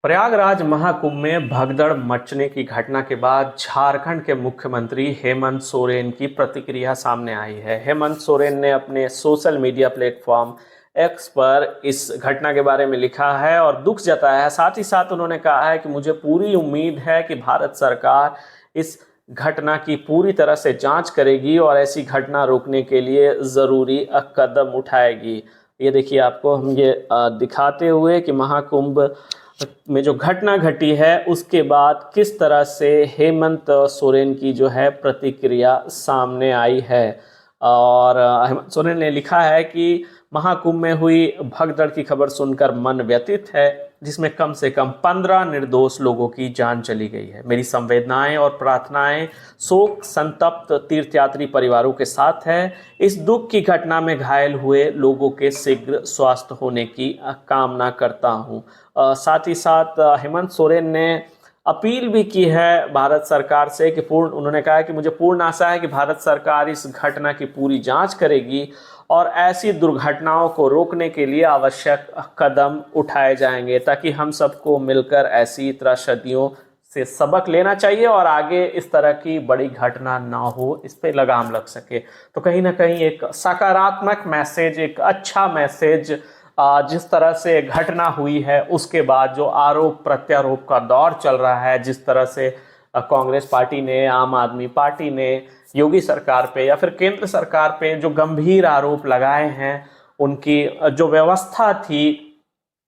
प्रयागराज महाकुंभ में भगदड़ मचने की घटना के बाद झारखंड के मुख्यमंत्री हेमंत सोरेन की प्रतिक्रिया सामने आई है। हेमंत सोरेन ने अपने सोशल मीडिया प्लेटफॉर्म एक्स पर इस घटना के बारे में लिखा है और दुख जताया है। साथ ही साथ उन्होंने कहा है कि मुझे पूरी उम्मीद है कि भारत सरकार इस घटना की पूरी तरह से जांच करेगी और ऐसी घटना रोकने के लिए ज़रूरी कदम उठाएगी। ये देखिए, आपको हम ये दिखाते हुए कि महाकुंभ में जो घटना घटी है उसके बाद किस तरह से हेमंत सोरेन की जो है प्रतिक्रिया सामने आई है। और हेमंत सोरेन ने लिखा है कि महाकुंभ में हुई भगदड़ की खबर सुनकर मन व्यथित है, जिसमें कम से कम 15 निर्दोष लोगों की जान चली गई है। मेरी संवेदनाएं और प्रार्थनाएं शोक संतप्त तीर्थयात्री परिवारों के साथ है। इस दुख की घटना में घायल हुए लोगों के शीघ्र स्वस्थ होने की कामना करता हूं। साथ ही साथ हेमंत सोरेन ने अपील भी की है भारत सरकार से कि उन्होंने कहा है कि मुझे पूर्ण आशा है कि भारत सरकार इस घटना की पूरी जांच करेगी और ऐसी दुर्घटनाओं को रोकने के लिए आवश्यक कदम उठाए जाएंगे, ताकि हम सबको मिलकर ऐसी त्रासदियों से सबक लेना चाहिए और आगे इस तरह की बड़ी घटना ना हो, इस पे लगाम लग सके। तो कहीं ना कहीं एक सकारात्मक मैसेज, एक अच्छा मैसेज जिस तरह से घटना हुई है उसके बाद जो आरोप प्रत्यारोप का दौर चल रहा है, जिस तरह से कांग्रेस पार्टी ने, आम आदमी पार्टी ने योगी सरकार पे या फिर केंद्र सरकार पे जो गंभीर आरोप लगाए हैं, उनकी जो व्यवस्था थी,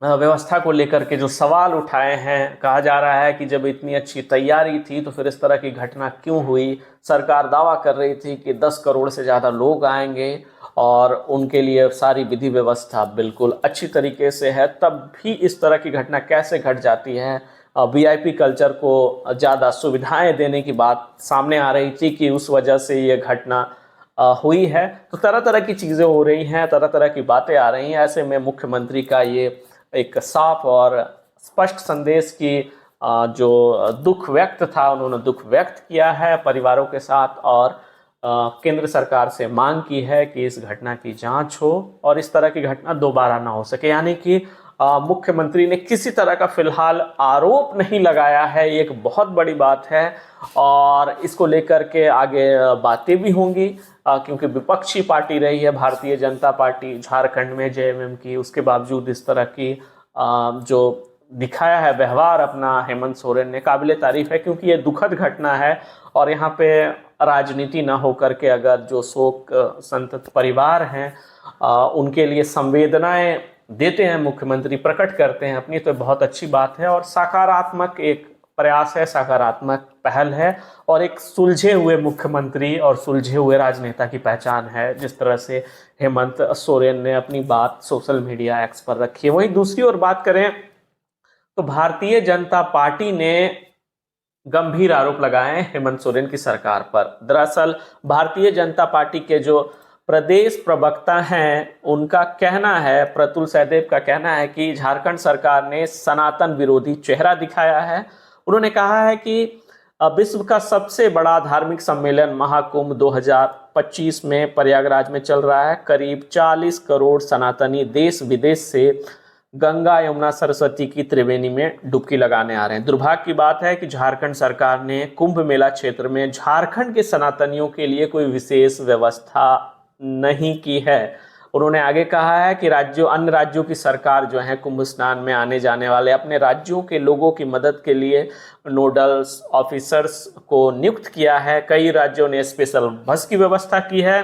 व्यवस्था को लेकर के जो सवाल उठाए हैं, कहा जा रहा है कि जब इतनी अच्छी तैयारी थी तो फिर इस तरह की घटना क्यों हुई। सरकार दावा कर रही थी कि 10 करोड़ से ज़्यादा लोग आएंगे और उनके लिए सारी विधि व्यवस्था बिल्कुल अच्छी तरीके से है, तब भी इस तरह की घटना कैसे घट जाती है। वीआईपी कल्चर को ज़्यादा सुविधाएं देने की बात सामने आ रही थी कि उस वजह से ये घटना हुई है। तो तरह तरह की चीज़ें हो रही हैं, तरह तरह की बातें आ रही हैं। ऐसे में मुख्यमंत्री का ये एक साफ और स्पष्ट संदेश की जो दुख व्यक्त था, उन्होंने दुख व्यक्त किया है परिवारों के साथ और केंद्र सरकार से मांग की है कि इस घटना की जांच हो और इस तरह की घटना दोबारा ना हो सके। यानी कि मुख्यमंत्री ने किसी तरह का फिलहाल आरोप नहीं लगाया है, ये एक बहुत बड़ी बात है और इसको लेकर के आगे बातें भी होंगी, क्योंकि विपक्षी पार्टी रही है भारतीय जनता पार्टी झारखंड में जेएमएम की, उसके बावजूद इस तरह की जो दिखाया है व्यवहार अपना हेमंत सोरेन ने, काबिले तारीफ है, क्योंकि ये दुखद घटना है और यहाँ पे राजनीति ना होकर के अगर जो शोक संतप्त परिवार हैं उनके लिए संवेदनाएं देते हैं मुख्यमंत्री, प्रकट करते हैं अपनी, तो बहुत अच्छी बात है और सकारात्मक एक प्रयास है, सकारात्मक पहल है और एक सुलझे हुए मुख्यमंत्री और सुलझे हुए राजनेता की पहचान है, जिस तरह से हेमंत सोरेन ने अपनी बात सोशल मीडिया एक्स पर रखी है। वहीं दूसरी ओर बात करें तो भारतीय जनता पार्टी ने गंभीर आरोप लगाए हैं हेमंत सोरेन की सरकार पर। दरअसल भारतीय जनता पार्टी के जो प्रदेश प्रवक्ता हैं, उनका कहना है, प्रतुल सहदेव का कहना है कि झारखंड सरकार ने सनातन विरोधी चेहरा दिखाया है। उन्होंने कहा है कि विश्व का सबसे बड़ा धार्मिक सम्मेलन महाकुंभ 2025 में प्रयागराज में चल रहा है। करीब 40 करोड़ सनातनी देश विदेश से गंगा यमुना सरस्वती की त्रिवेणी में डुबकी लगाने आ रहे हैं। दुर्भाग्य की बात है कि झारखंड सरकार ने कुंभ मेला क्षेत्र में झारखंड के सनातनियों के लिए कोई विशेष व्यवस्था नहीं की है। उन्होंने आगे कहा है कि अन्य राज्यों की सरकार जो है कुंभ स्नान में आने जाने वाले अपने राज्यों के लोगों की मदद के लिए नोडल ऑफिसर्स को नियुक्त किया है। कई राज्यों ने स्पेशल बस की व्यवस्था की है।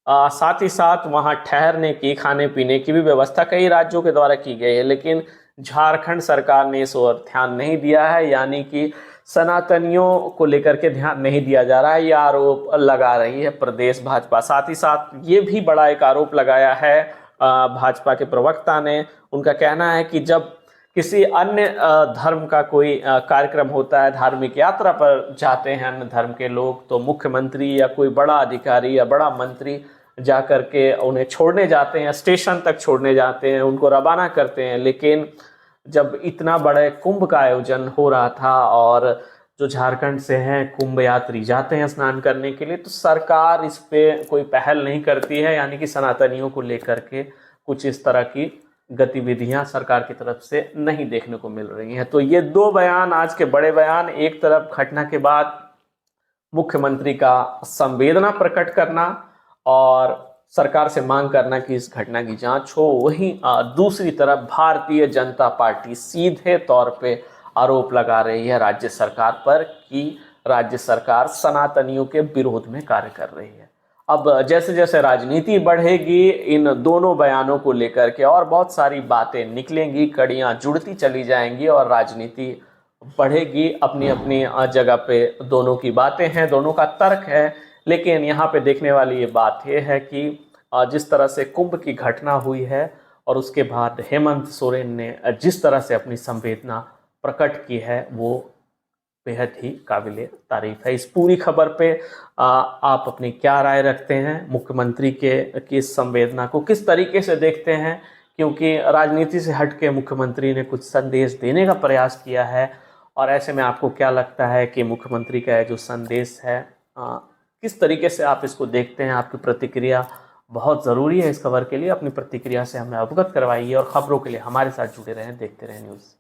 साथ ही साथ वहाँ ठहरने की, खाने पीने की भी व्यवस्था कई राज्यों के द्वारा की गई है, लेकिन झारखंड सरकार ने इस ओर ध्यान नहीं दिया है, यानी कि सनातनियों को लेकर के ध्यान नहीं दिया जा रहा है, ये आरोप लगा रही है प्रदेश भाजपा। साथ ही साथ ये भी बड़ा एक आरोप लगाया है भाजपा के प्रवक्ता ने। उनका कहना है कि जब किसी अन्य धर्म का कोई कार्यक्रम होता है, धार्मिक यात्रा पर जाते हैं अन्य धर्म के लोग, तो मुख्यमंत्री या कोई बड़ा अधिकारी या बड़ा मंत्री जा कर के उन्हें छोड़ने जाते हैं, स्टेशन तक छोड़ने जाते हैं, उनको रवाना करते हैं। लेकिन जब इतना बड़े कुंभ का आयोजन हो रहा था और जो झारखंड से हैं कुंभ यात्री जाते हैं स्नान करने के लिए, तो सरकार इस पे कोई पहल नहीं करती है, यानी कि सनातनियों को लेकर के कुछ इस तरह की गतिविधियां सरकार की तरफ से नहीं देखने को मिल रही हैं। तो ये दो बयान, आज के बड़े बयान, एक तरफ घटना के बाद मुख्यमंत्री का संवेदना प्रकट करना और सरकार से मांग करना कि इस घटना की जांच हो, वहीं दूसरी तरफ भारतीय जनता पार्टी सीधे तौर पे आरोप लगा रही है राज्य सरकार पर कि राज्य सरकार सनातनियों के विरोध में कार्य कर रही है। अब जैसे जैसे राजनीति बढ़ेगी, इन दोनों बयानों को लेकर के और बहुत सारी बातें निकलेंगी, कड़ियां जुड़ती चली जाएंगी और राजनीति बढ़ेगी। अपनी अपनी जगह पे दोनों की बातें हैं, दोनों का तर्क है, लेकिन यहाँ पे देखने वाली ये बात ये है कि जिस तरह से कुंभ की घटना हुई है और उसके बाद हेमंत सोरेन ने जिस तरह से अपनी संवेदना प्रकट की है, वो बेहद ही काबिले तारीफ है। इस पूरी खबर पे आप अपनी क्या राय रखते हैं? मुख्यमंत्री के की इस संवेदना को किस तरीके से देखते हैं? क्योंकि राजनीति से हट के मुख्यमंत्री ने कुछ संदेश देने का प्रयास किया है, और ऐसे में आपको क्या लगता है कि मुख्यमंत्री का जो संदेश है किस तरीके से आप इसको देखते हैं? आपकी प्रतिक्रिया बहुत ज़रूरी है इस खबर के लिए। अपनी प्रतिक्रिया से हमें अवगत करवाइए और खबरों के लिए हमारे साथ जुड़े रहें, देखते रहें न्यूज़।